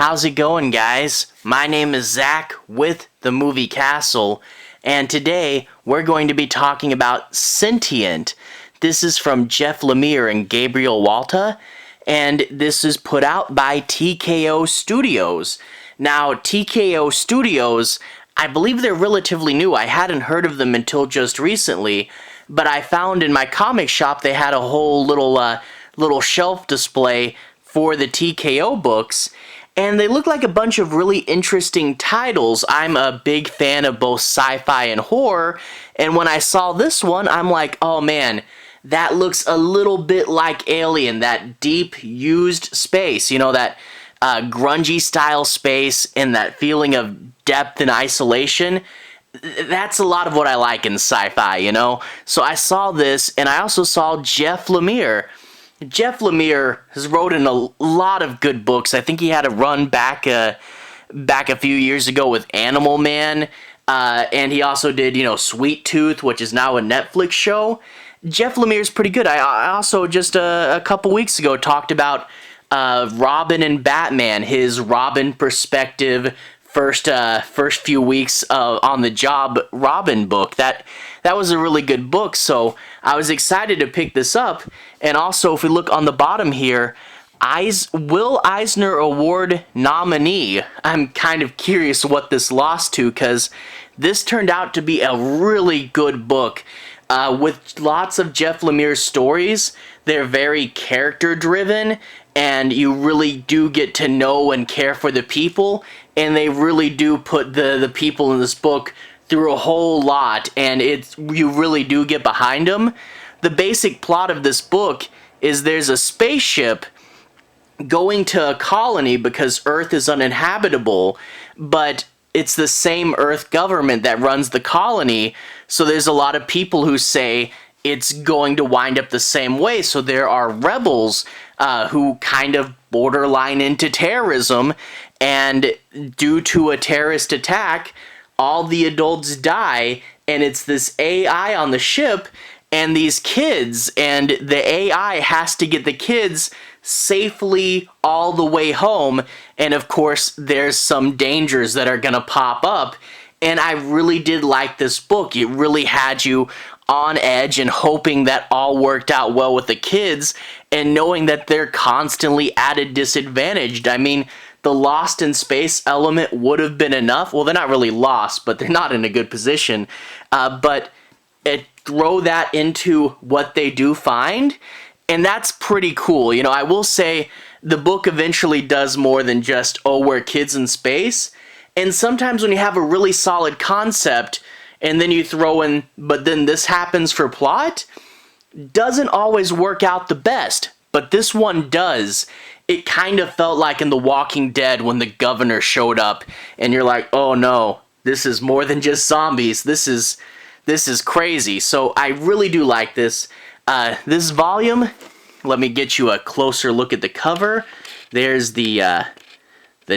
How's it going, guys? My name is Zach with the Movie Castle, and today we're going to be talking about Sentient. This is from Jeff Lemire and Gabriel Walta, and this is put out by TKO Studios. Now, TKO Studios, I believe they're relatively new. I hadn't heard of them until just recently, but I found in my comic shop they had a whole little shelf display for the TKO books, and they look like a bunch of really interesting titles. I'm a big fan of both sci-fi and horror, and when I saw this one, I'm like, oh man, that looks a little bit like Alien, that deep, used space, you know, that grungy style space and that feeling of depth and isolation. That's a lot of what I like in sci-fi, you know? So I saw this, and I also saw Jeff Lemire. Jeff Lemire has wrote in a lot of good books. I think he had a run back a few years ago with Animal Man, and he also did, you know, Sweet Tooth, which is now a Netflix show. Jeff Lemire's pretty good. I also just a couple weeks ago talked about Robin and Batman, his Robin perspective, first few weeks on the job Robin book. That was a really good book, so I was excited to pick this up. And also, if we look on the bottom here, Will Eisner Award nominee. I'm kind of curious what this lost to, because this turned out to be a really good book with lots of Jeff Lemire's stories. They're very character-driven, and you really do get to know and care for the people, and they really do put the people in this book through a whole lot, and you really do get behind them. The basic plot of this book is there's a spaceship going to a colony because Earth is uninhabitable, but it's the same Earth government that runs the colony, so there's a lot of people who say it's going to wind up the same way. So there are rebels who kind of borderline into terrorism, and due to a terrorist attack, all the adults die, and it's this AI on the ship and these kids, and the AI has to get the kids safely all the way home, and of course there's some dangers that are gonna pop up. And I really did like this book. It really had you on edge and hoping that all worked out well with the kids, and knowing that they're constantly at a disadvantage. I mean, the lost in space element would have been enough. Well, they're not really lost, but they're not in a good position. But throw that into what they do find, and that's pretty cool. You know, I will say the book eventually does more than just, oh, we're kids in space. And sometimes when you have a really solid concept, and then you throw in, but then this happens for plot, doesn't always work out the best. But this one does. It kind of felt like in The Walking Dead when the governor showed up, and you're like, oh no, this is more than just zombies. This is crazy. So I really do like this. This volume, let me get you a closer look at the cover. There's the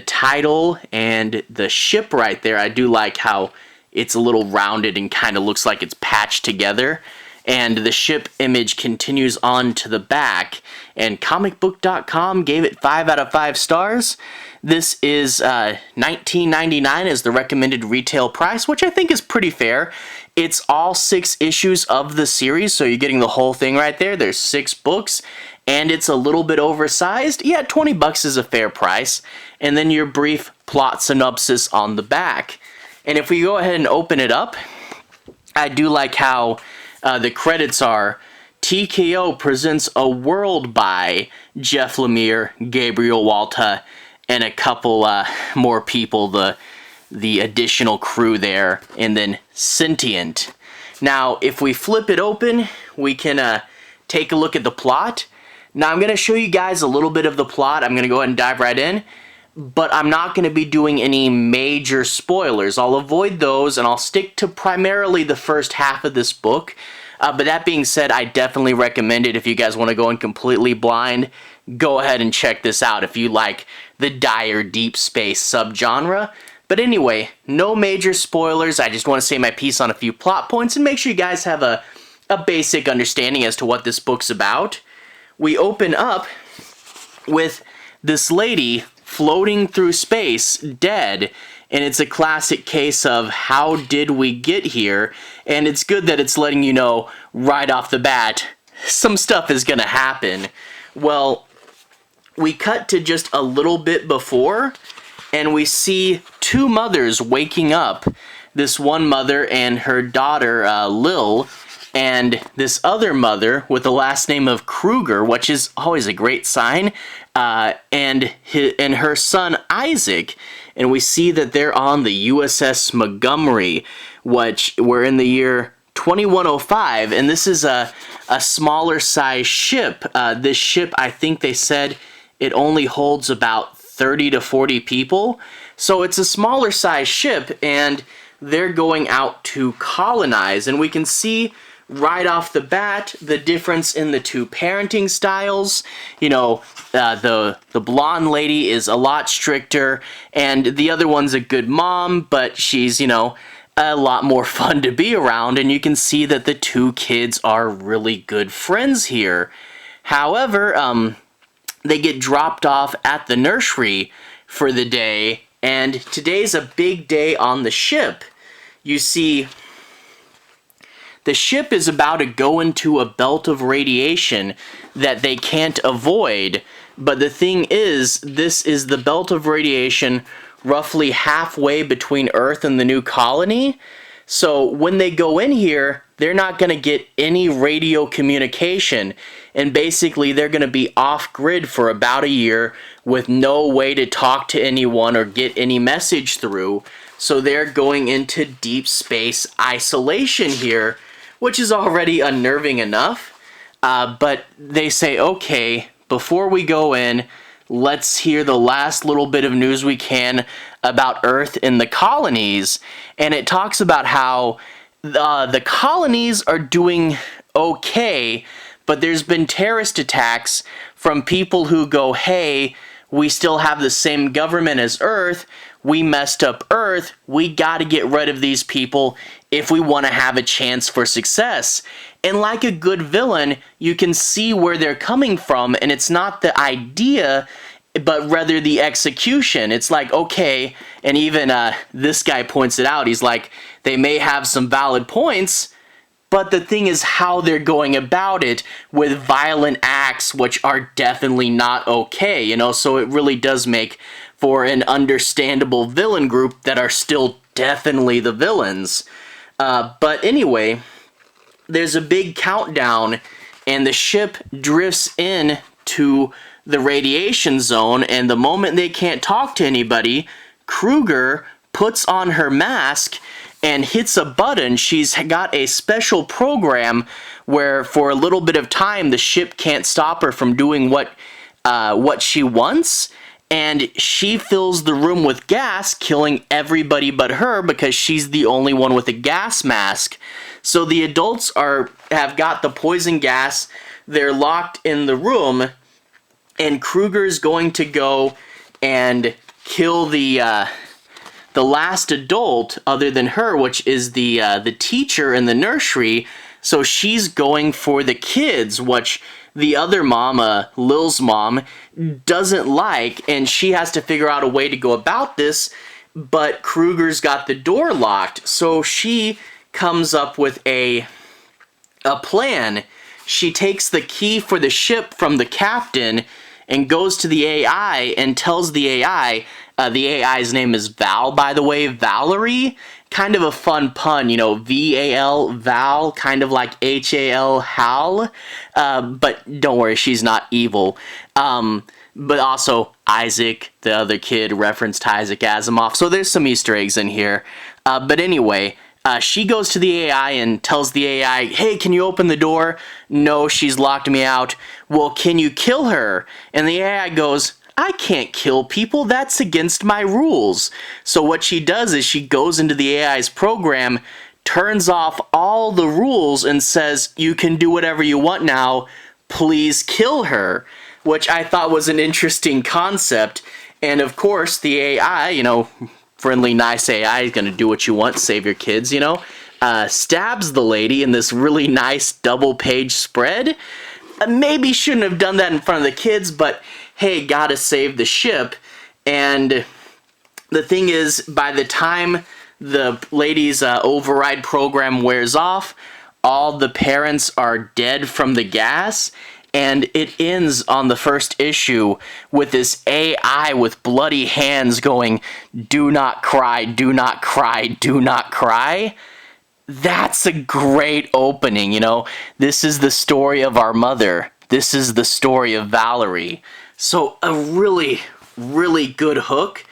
title and the ship right there. I do like how it's a little rounded and kind of looks like it's patched together. And the ship image continues on to the back. And comicbook.com gave it 5 out of 5 stars. This is $19.99 as the recommended retail price, which I think is pretty fair. It's all 6 issues of the series, so you're getting the whole thing right there. There's 6 books, and it's a little bit oversized. Yeah, $20 is a fair price. And then your brief plot synopsis on the back. And if we go ahead and open it up, I do like how the credits are TKO presents a world by Jeff Lemire, Gabriel Walta, and a couple more people, the additional crew there, and then Sentient. Now, if we flip it open, we can take a look at the plot. Now, I'm going to show you guys a little bit of the plot. I'm going to go ahead and dive right in, but I'm not going to be doing any major spoilers. I'll avoid those, and I'll stick to primarily the first half of this book. But that being said, I definitely recommend it if you guys want to go in completely blind. Go ahead and check this out if you like the dire deep space subgenre. But anyway, no major spoilers. I just want to say my piece on a few plot points and make sure you guys have a basic understanding as to what this book's about. We open up with this lady floating through space, dead. And it's a classic case of how did we get here? And it's good that it's letting you know right off the bat, some stuff is gonna happen. Well, we cut to just a little bit before, and we see two mothers waking up. This one mother and her daughter, Lil, and this other mother with the last name of Kruger, which is always a great sign, and her son Isaac. And we see that they're on the USS Montgomery, which we're in the year 2105, and this is a smaller size ship. This ship, I think they said it only holds about 30 to 40 people. So it's a smaller size ship, and they're going out to colonize. And we can see right off the bat the difference in the two parenting styles. You know, the blonde lady is a lot stricter, and the other one's a good mom, but she's, you know, a lot more fun to be around, and you can see that the two kids are really good friends here. However, they get dropped off at the nursery for the day, and today's a big day on the ship. You see, the ship is about to go into a belt of radiation that they can't avoid, but the thing is, this is the belt of radiation roughly halfway between Earth and the new colony. So when they go in here, they're not going to get any radio communication, and basically they're going to be off-grid for about a year with no way to talk to anyone or get any message through. So they're going into deep space isolation here, which is already unnerving enough. But they say, okay, before we go in, let's hear the last little bit of news we can about Earth and the colonies. And it talks about how the colonies are doing okay, but there's been terrorist attacks from people who go, hey, we still have the same government as Earth, we messed up Earth, we gotta get rid of these people if we want to have a chance for success. And like a good villain, you can see where they're coming from, and it's not the idea, but rather the execution. It's like, okay, and even this guy points it out, he's like, they may have some valid points, but the thing is how they're going about it with violent acts, which are definitely not okay, you know, so it really does make for an understandable villain group that are still definitely the villains. But anyway, there's a big countdown, and the ship drifts in to the radiation zone, and the moment they can't talk to anybody, Kruger puts on her mask and hits a button. She's got a special program where for a little bit of time the ship can't stop her from doing what she wants, and she fills the room with gas, killing everybody but her because she's the only one with a gas mask. So the adults have got the poison gas, they're locked in the room, and Kruger's going to go and kill the last adult other than her, which is the teacher in the nursery. So she's going for the kids, which the other mom, Lil's mom, doesn't like, and she has to figure out a way to go about this, but Kruger's got the door locked, so she comes up with a plan. She takes the key for the ship from the captain and goes to the AI and tells the AI's name is Val, by the way, Valerie. Kind of a fun pun, you know, V-A-L, Val, kind of like H-A-L, Hal. But don't worry, she's not evil. But also, Isaac, the other kid, referenced Isaac Asimov, so there's some Easter eggs in here. But anyway, she goes to the AI and tells the AI, hey, can you open the door? No, she's locked me out. Well, can you kill her? And the AI goes, I can't kill people, that's against my rules. So what she does is she goes into the AI's program, turns off all the rules, and says, you can do whatever you want now, please kill her. Which I thought was an interesting concept. And of course, the AI, you know, friendly, nice AI is gonna do what you want, save your kids, you know, stabs the lady in this really nice double-page spread. Maybe shouldn't have done that in front of the kids, but hey, gotta save the ship. And the thing is, by the time the lady's override program wears off, all the parents are dead from the gas, and it ends on the first issue with this AI with bloody hands going, "Do not cry, do not cry, do not cry." That's a great opening, you know. This is the story of our mother. This is the story of Valerie. So a really, really good hook.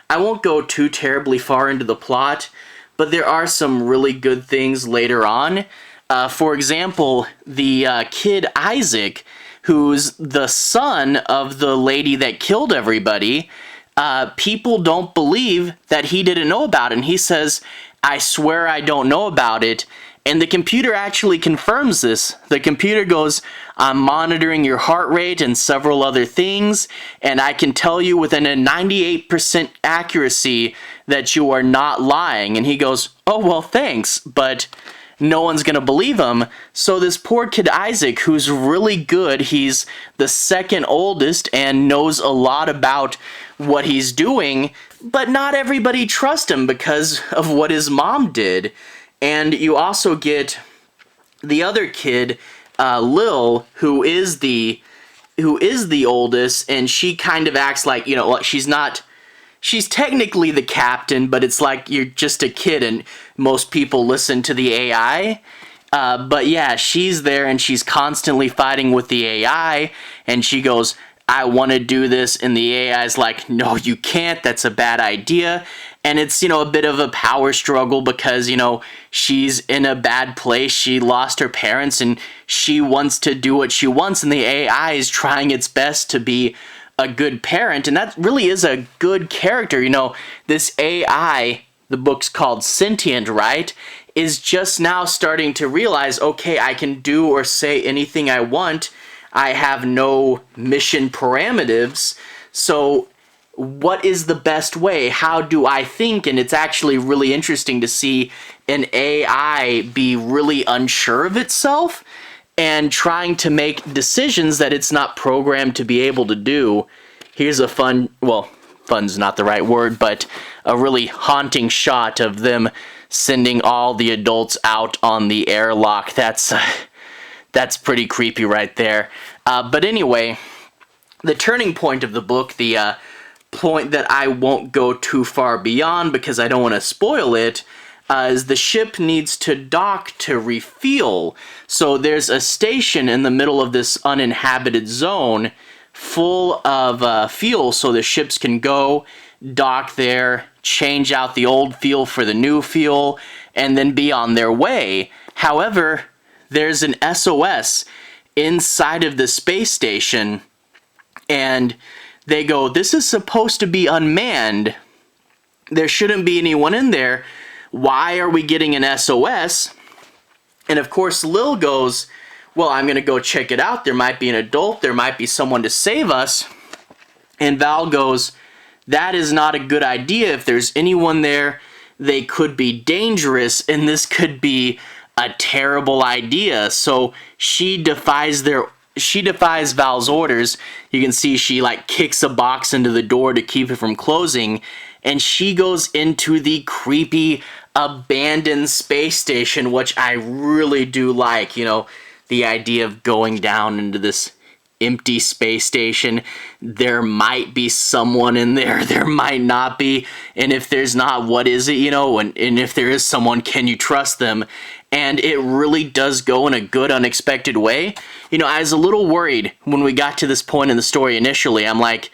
I won't go too terribly far into the plot, but there are some really good things later on. For example, the kid Isaac, who's the son of the lady that killed everybody, people don't believe that he didn't know about it. And he says, "I swear I don't know about it." And the computer actually confirms this. The computer goes, "I'm monitoring your heart rate and several other things, and I can tell you within a 98% accuracy that you are not lying." And he goes, "Oh, well, thanks," but no one's gonna believe him. So this poor kid Isaac, who's really good, he's the second oldest and knows a lot about what he's doing, but not everybody trusts him because of what his mom did. And you also get the other kid, Lil, who is the oldest, and she kind of acts like, you know, she's technically the captain, but it's like you're just a kid and most people listen to the AI. But yeah, she's there and she's constantly fighting with the AI, and she goes, "I want to do this," and the AI's like, "No, you can't, that's a bad idea." And it's, you know, a bit of a power struggle because, you know, she's in a bad place. She lost her parents and she wants to do what she wants, and the AI is trying its best to be a good parent, and that really is a good character. You know, this AI, the book's called Sentient, right, is just now starting to realize, okay, I can do or say anything I want. I have no mission parameters, so what is the best way? How do I think? And it's actually really interesting to see an AI be really unsure of itself and trying to make decisions that it's not programmed to be able to do. Here's a fun's not the right word, but a really haunting shot of them sending all the adults out on the airlock. That's pretty creepy right there. But anyway, the turning point of the book, the point that I won't go too far beyond because I don't want to spoil it, is the ship needs to dock to refuel. So there's a station in the middle of this uninhabited zone full of fuel, so the ships can go, dock there, change out the old fuel for the new fuel, and then be on their way. However, there's an SOS inside of the space station, and they go, "This is supposed to be unmanned. There shouldn't be anyone in there. Why are we getting an SOS?" And of course, Lil goes, "Well, I'm going to go check it out. There might be an adult. There might be someone to save us." And Val goes, "That is not a good idea. If there's anyone there, they could be dangerous, and this could be a terrible idea." So she defies Val's orders. You can see she like kicks a box into the door to keep it from closing, and she goes into the creepy abandoned space station, which I really do like. You know, the idea of going down into this empty space station. There might be someone in there, there might not be, and if there's not, what is it, you know, and if there is someone, can you trust them? And it really does go in a good, unexpected way. You know, I was a little worried when we got to this point in the story initially. I'm like,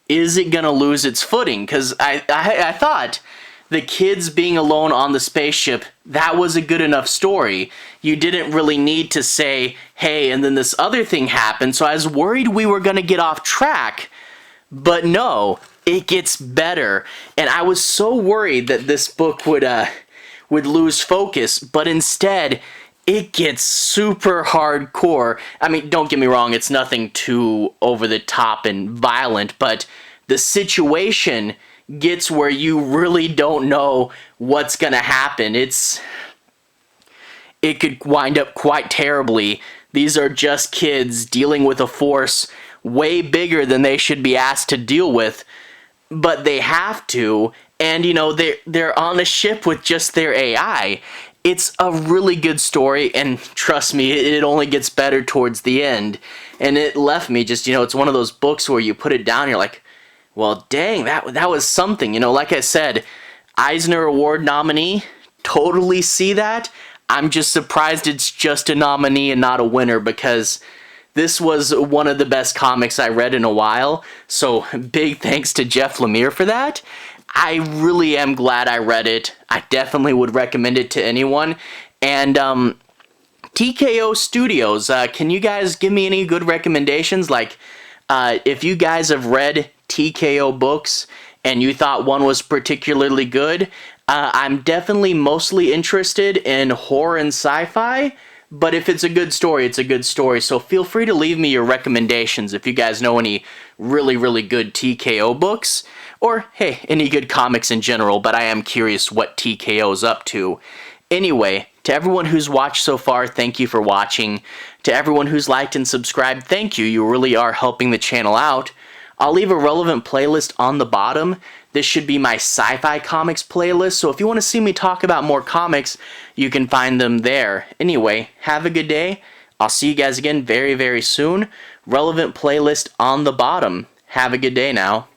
is it gonna lose its footing? Because I thought the kids being alone on the spaceship, that was a good enough story. You didn't really need to say, hey, and then this other thing happened. So I was worried we were gonna get off track, but no, it gets better. And I was so worried that this book would lose focus, but instead, it gets super hardcore. I mean, don't get me wrong, it's nothing too over the top and violent, but the situation gets where you really don't know what's gonna happen. It could wind up quite terribly. These are just kids dealing with a force way bigger than they should be asked to deal with. but they have to, and they're on a ship with just their AI. It's a really good story, and trust me, it only gets better towards the end. And it left me just, it's one of those books where you put it down and you're like, well, dang, that was something. Like I said, Eisner Award nominee, totally see that. I'm just surprised it's just a nominee and not a winner, because this was one of the best comics I read in a while. So big thanks to Jeff Lemire for that. I really am glad I read it. I definitely would recommend it to anyone. And TKO Studios, can you guys give me any good recommendations? Like, if you guys have read TKO books and you thought one was particularly good, I'm definitely mostly interested in horror and sci-fi. But if it's a good story, it's a good story. So feel free to leave me your recommendations if you guys know any really, really good TKO books. Or, hey, any good comics in general, but I am curious what TKO's up to. Anyway, to everyone who's watched so far, thank you for watching. To everyone who's liked and subscribed, thank you. You really are helping the channel out. I'll leave a relevant playlist on the bottom. This should be my sci-fi comics playlist, so if you want to see me talk about more comics, you can find them there. Anyway, have a good day. I'll see you guys again very, very soon. Relevant playlist on the bottom. Have a good day now.